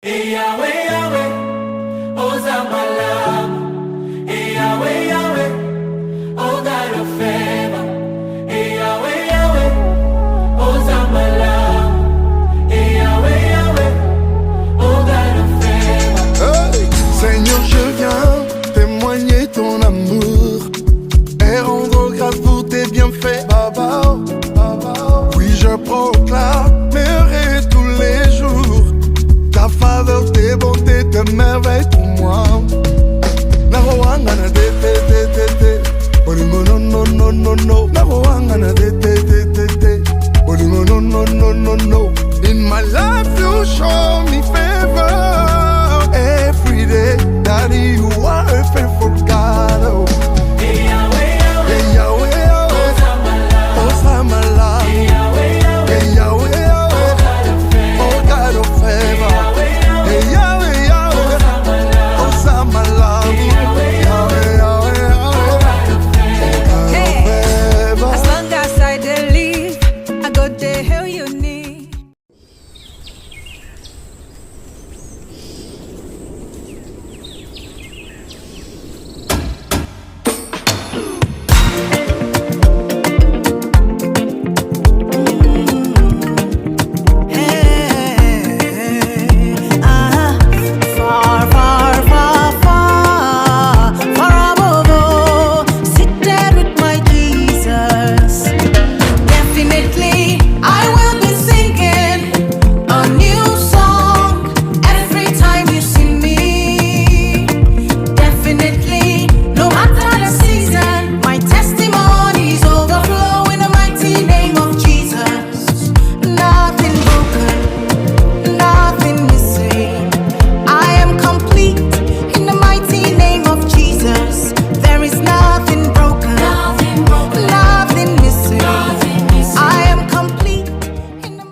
Hey Yahweh, Yahweh, Ozamalam. Hey Yahweh, Yahweh, O God of favor. Hey Yahweh, Yahweh, Ozamalam. Hey Yahweh, Yahweh, O God of favor. Hey, Seigneur, je viens témoigner ton amour et rendre grâce pour tes bienfaits, Baba. Oui, je proclamerai tous les jours ta faveur, tes bontés, tes merveilles pour moi. Naroangana de te te te te, Olingo no no no no no. Naroangana de te te te te, Olingo no no no no no. In my life you show me favor every day. Daddy, you are a faithful God. Oh. Hey Yahweh, Yahweh, Hey Yahweh, Yahweh, Ozamalam. Ozamalam. Hey Yahweh, Yahweh, Hey Yahweh, Yahweh, O God of favor. oh God of favor. Yahweh, Yahweh, Hey Yahweh, Yahweh, Ozamalam. Ozamalam. Yahweh, Yahweh, Yahweh, O Yahweh, God of favor. God of Hey, favor. as long as I dey live, I go dey hail you need. Far, far, far, far, far above all, seated with my Jesus. Definitely, I will be singing a new song every time you see me. Definitely, no matter the season, my testimony is overflow in the mighty name of Jesus. Nothing broken, nothing missing. I am complete in the mighty name of Jesus. There is nothing broken, nothing missing. I am complete in the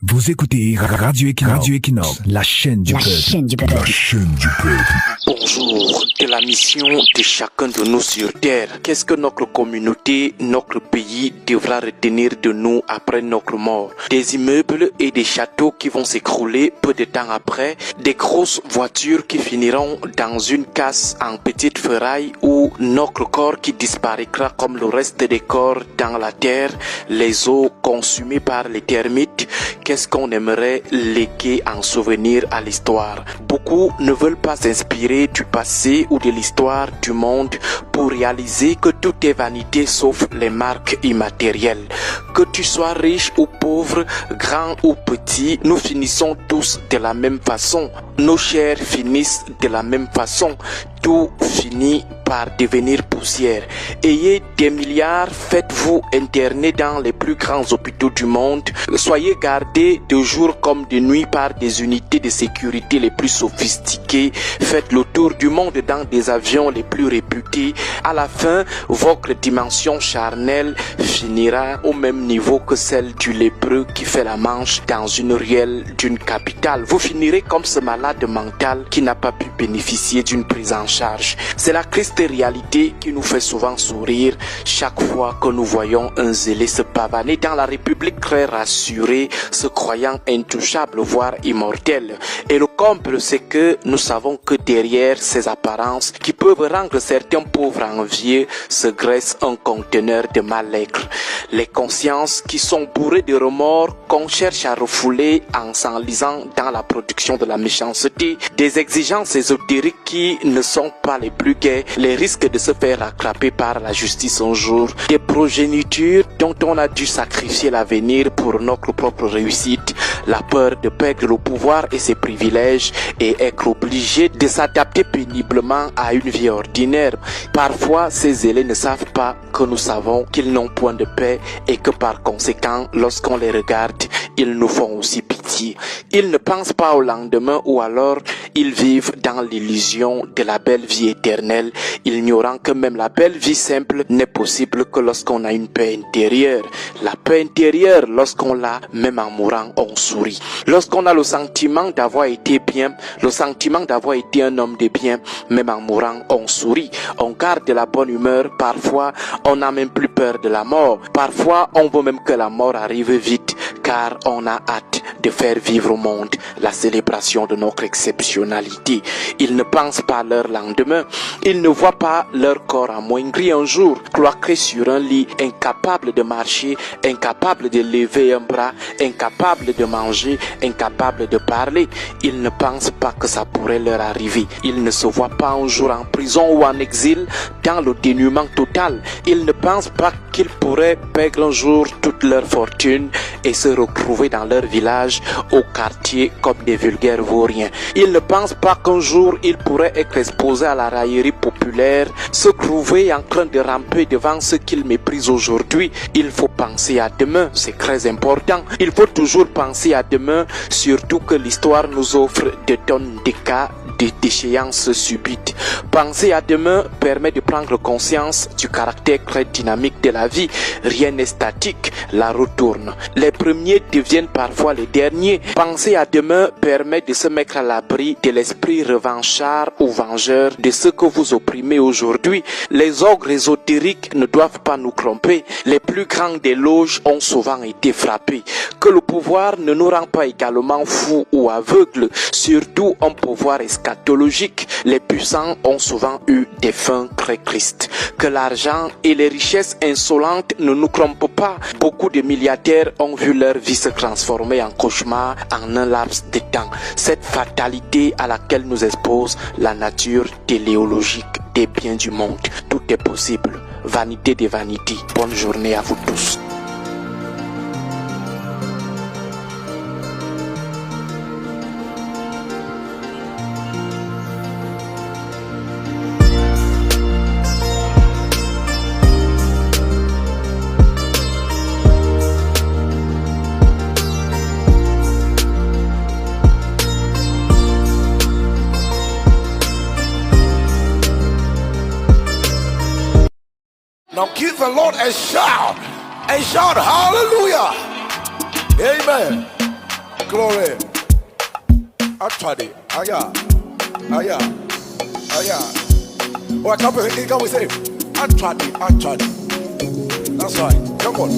Vous écoutez Radio Equinox, la chaîne du peuple. La chaîne du peuple. Bonjour, de la mission de chacun de nous sur terre. Qu'est-ce que notre communauté, notre pays devra retenir de nous après notre mort? Des immeubles et des châteaux qui vont s'écrouler peu de temps après, des grosses voitures qui finiront dans une casse en petites ferrailles ou notre corps qui disparaîtra comme le reste des corps dans la terre, les eaux consumées par les termites. Qu'est-ce qu'on aimerait léguer en souvenir à l'histoire? Beaucoup ne veulent pas s'inspirer du passé ou de l'histoire du monde pour réaliser que tout est vanité sauf les marques immatérielles. Que tu sois riche ou pauvre, grand ou petit, nous finissons tous de la même façon. Nos chairs finissent de la même façon. Tout finit par devenir poussière. Ayez des milliards, faites-vous interner dans les plus grands hôpitaux du monde. Soyez gardés de jour comme de nuit par des unités de sécurité les plus sophistiquées. Faites le tour du monde dans des avions les plus réputés. À la fin, votre dimension charnelle finira au même niveau que celle du lépreux qui fait la manche dans une ruelle d'une capitale. Vous finirez comme ce malade mental qui n'a pas pu bénéficier d'une prise en charge. C'est la triste réalité qui nous fait souvent sourire chaque fois que nous voyons un zélé se pavaner dans la République très rassuré, se croyant intouchable voire immortel. Et le comble, c'est que nous savons que derrière ces apparences qui peuvent rendre certains pauvres envieux se graisse un conteneur de mal-être. Les consciences qui sont bourrées de remords qu'on cherche à refouler en s'enlisant dans la production de la méchanceté, des exigences ésotériques qui ne sont pas les plus gais, les risques de se faire attraper par la justice un jour, des progénitures dont on a dû sacrifier l'avenir pour notre propre réussite, la peur de perdre le pouvoir et ses privilèges et être obligé de s'adapter péniblement à une vie ordinaire. Parfois, ces zélés ne savent pas que nous savons qu'ils n'ont point de paix et que par conséquent, lorsqu'on les regarde, ils nous font aussi pitié. métier. Ils ne pensent pas au lendemain ou alors ils vivent dans l'illusion de la belle vie éternelle, ignorant que même la belle vie simple n'est possible que lorsqu'on a une paix intérieure. La paix intérieure, lorsqu'on l'a, même en mourant, on sourit. Lorsqu'on a le sentiment d'avoir été bien, le sentiment d'avoir été un homme de bien, même en mourant, on sourit. On garde de la bonne humeur. Parfois, on n'a même plus peur de la mort. Parfois, on veut même que la mort arrive vite, car on a hâte de faire vivre au monde la célébration de notre exceptionnalité. Ils ne pensent pas à leur lendemain. Ils ne voient pas leur corps amoindri un jour, cloîtré sur un lit, incapable de marcher, incapable de lever un bras, incapable de manger, incapable de parler. Ils ne pensent pas que ça pourrait leur arriver. Ils ne se voient pas un jour en prison ou en exil, dans le dénuement total. Ils ne pensent pas qu'ils pourraient perdre un jour toute leur fortune et se retrouver dans leur village, au quartier, comme des vulgaires vauriens. Ils ne pensent pas qu'un jour ils pourraient être exposés à la raillerie populaire, se trouver en train de ramper devant ceux qu'ils méprisent aujourd'hui. Il faut penser à demain, c'est très important. Il faut toujours penser à demain, surtout que l'histoire nous offre de tonnes de cas de déchéances subites. Penser à demain permet de prendre conscience du caractère très dynamique de la vie. Rien n'est statique, la roue tourne. Les premiers deviennent parfois les derniers. Penser à demain permet de se mettre à l'abri de l'esprit revanchard ou vengeur de ceux que vous opprimez aujourd'hui. Les ogres ésotériques ne doivent pas nous tromper. Les plus grands des loges ont souvent été frappés. Que le pouvoir ne nous rend pas également fous ou aveugles, surtout un pouvoir eschatologique. Les puissants ont souvent eu des fins très tristes. Que l'argent et les richesses insolentes ne nous trompent pas. Beaucoup de milliardaires ont vu leur vie se transformer en cauchemar en un laps de temps. Cette fatalité à laquelle nous expose la nature téléologique des biens du monde. Tout est possible. Vanité des vanités. Bonne journée à vous tous. Now give the Lord a shout hallelujah, amen, glory. Actually, aya. Oh, I can't say actually. That's right, come on.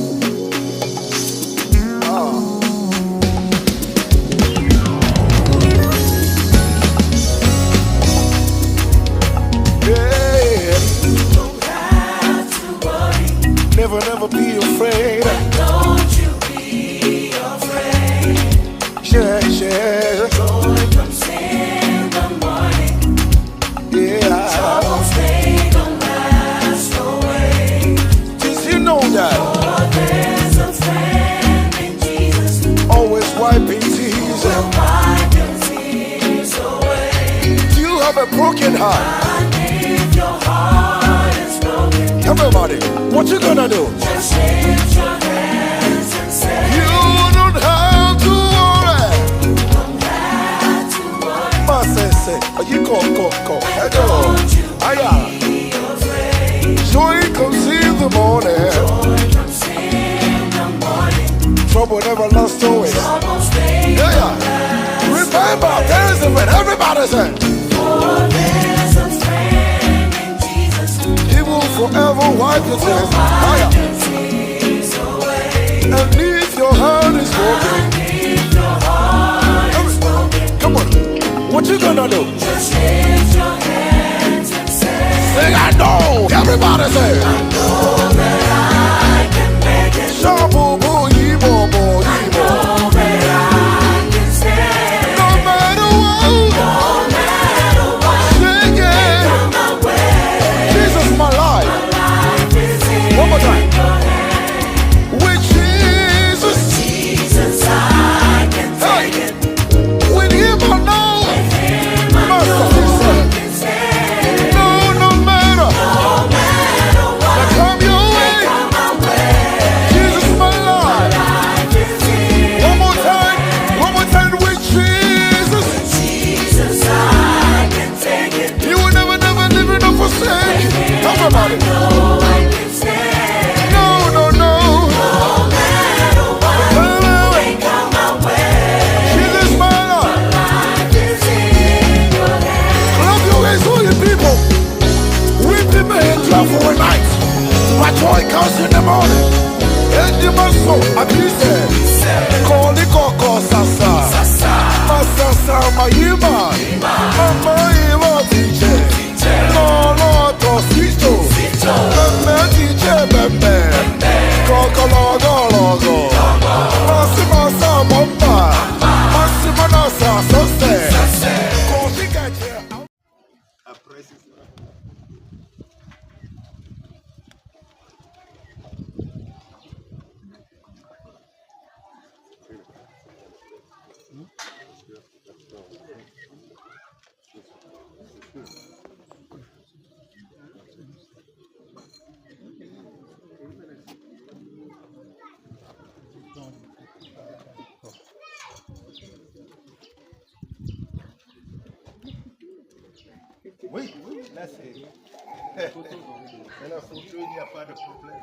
Yeah. Never be afraid. Don't you be afraid. Yeah. Joy comes in the morning. Yeah. Troubles they don't last away. Just you know that. For there's a friend in Jesus. Always wiping tears. Will wipe your tears away. Do you have a broken heart? And if your heart is broken, Everybody, what you gonna do? just lift your hands and say, You don't have to worry. don't have to worry. Must say, you go. Hello. Don't you Aya. be afraid. Joy comes in the morning. Joy comes in the morning. Trouble never lasts always. Troubles they Yeah. don't last Remember, away. there is a friend. Everybody say, For there's a friend in Jesus. He will forever wipe your tears. Wipe Aya. your tears away. And if your heart is broken, And if your heart is broken, come on, what you gonna do? just lift your hands and say, Say, I know. Everybody say, know that I can make it. Shabu, boo, yimo, bo, yimo. Know that I can stand. No matter what, No matter what sing it. comes my way, Jesus, my life. life is in One more time. your hand. With Jesus, Jesus, I can take it. with Him I know. Master, He said, Can stand. no matter. No matter what Oui, là c'est. Mais la photo, il n'y a pas de problème.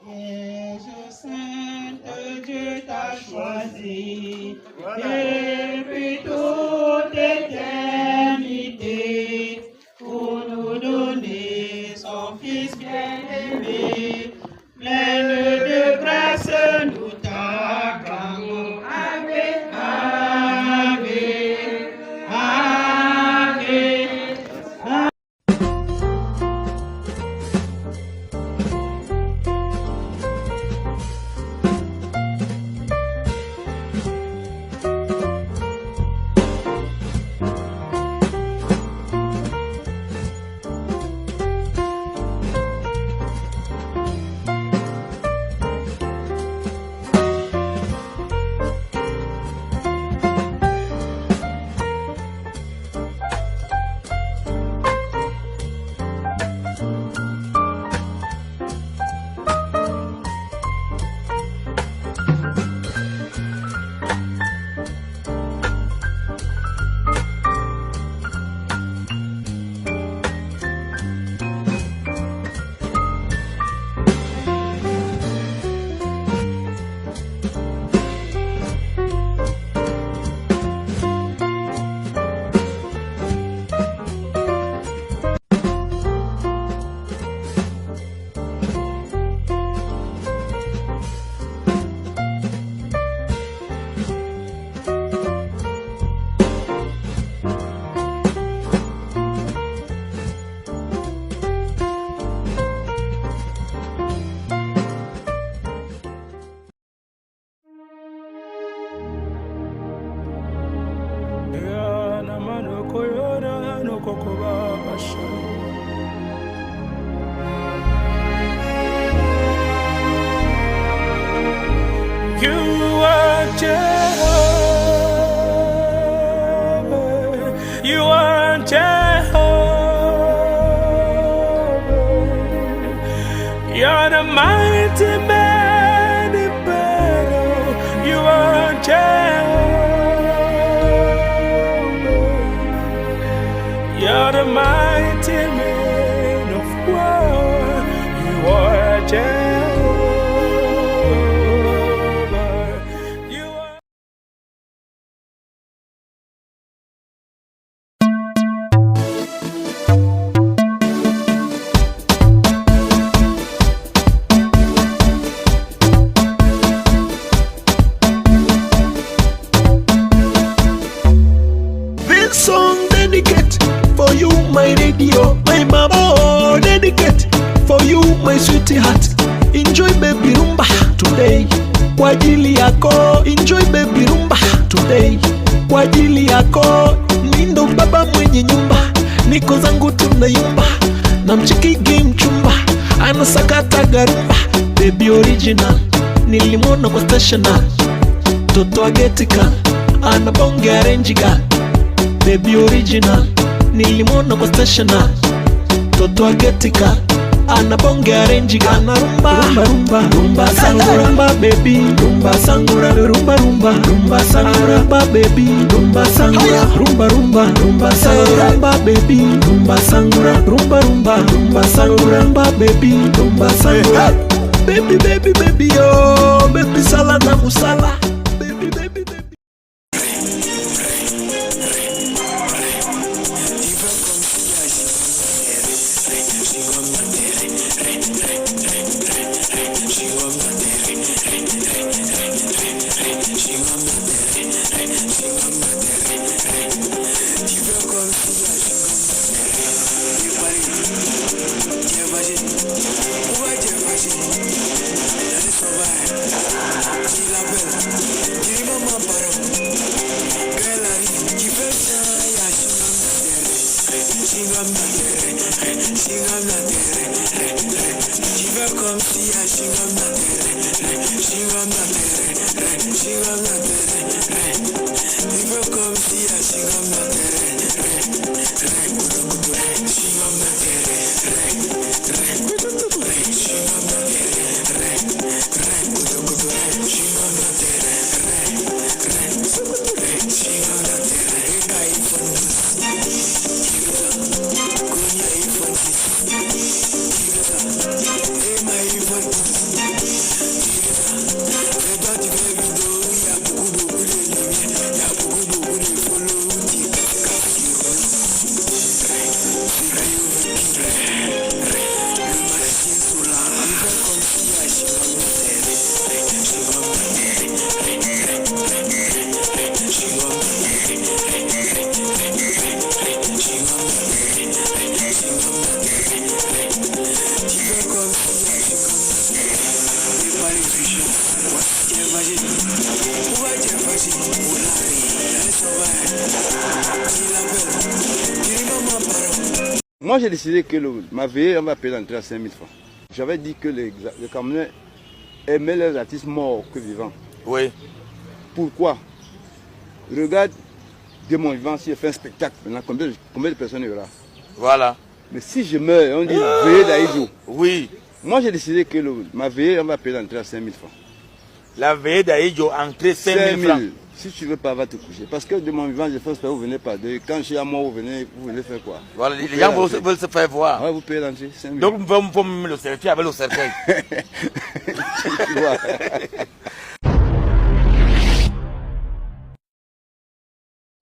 Jésus Saint, Dieu t'a choisi, depuis toute éternité, pour nous donner son Fils bien-aimé, plein de grâce nous t'acclamons. Ave, Ave, Ave. You are Jehovah. You are Jehovah. You're the mighty man in battle. You are Jehovah. You're the mighty man of war. You are Jehovah. Song dedicate for you, my radio, my mama. Dedicate for you, my sweetheart. Enjoy baby rumba today kwa ajili yako. Enjoy baby rumba today kwa ajili yako. Nindo baba mwenye nyumba, niko zangu tunayumba, na mchiki game chumba, anasakata garumba. Baby original, nilimwona kwa stational, toto agetika, anabonge arenjiga. Baby original, nilimwona kwa stational, toto agetika, anabonge arenjiga. Ana rumba, rumba, rumba, rumba sangura, rumba baby, rumba sangura, rumba, rumba, rumba sangura, rumba baby, rumba sangura, rumba, rumba, rumba sangura, rumba baby, rumba sangura, rumba, rumba, rumba sangura, rumba baby, rumba sangura. Baby, baby, baby, oh, baby sala na musala. Baby, baby, baby. Moi, j'ai décidé que ma veillée, on va payer l'entrée à 5 000 francs. J'avais dit que les Camerounais aimaient les artistes morts que vivants. Oui. Pourquoi? Regarde de mon vivant, si je fais un spectacle, maintenant, combien de personnes il y aura? Voilà. Mais si je meurs, on dit veillée d'Aïdjo. Oui. Moi, j'ai décidé que ma veillée, on va payer l'entrée à 5 000 francs. La veillée d'Aïdjo, entrée 5 000 francs. Si tu ne veux pas, va te coucher. Parce que de mon vivant, je fais un spectacle, vous venez pas. Quand je suis à moi, vous venez faire quoi? Voilà, les gens veulent se faire voir. Ouais, vous payez l'entrée, 5 000. Donc, vous pouvez me le cercueil avec le cercueil. Tu vois.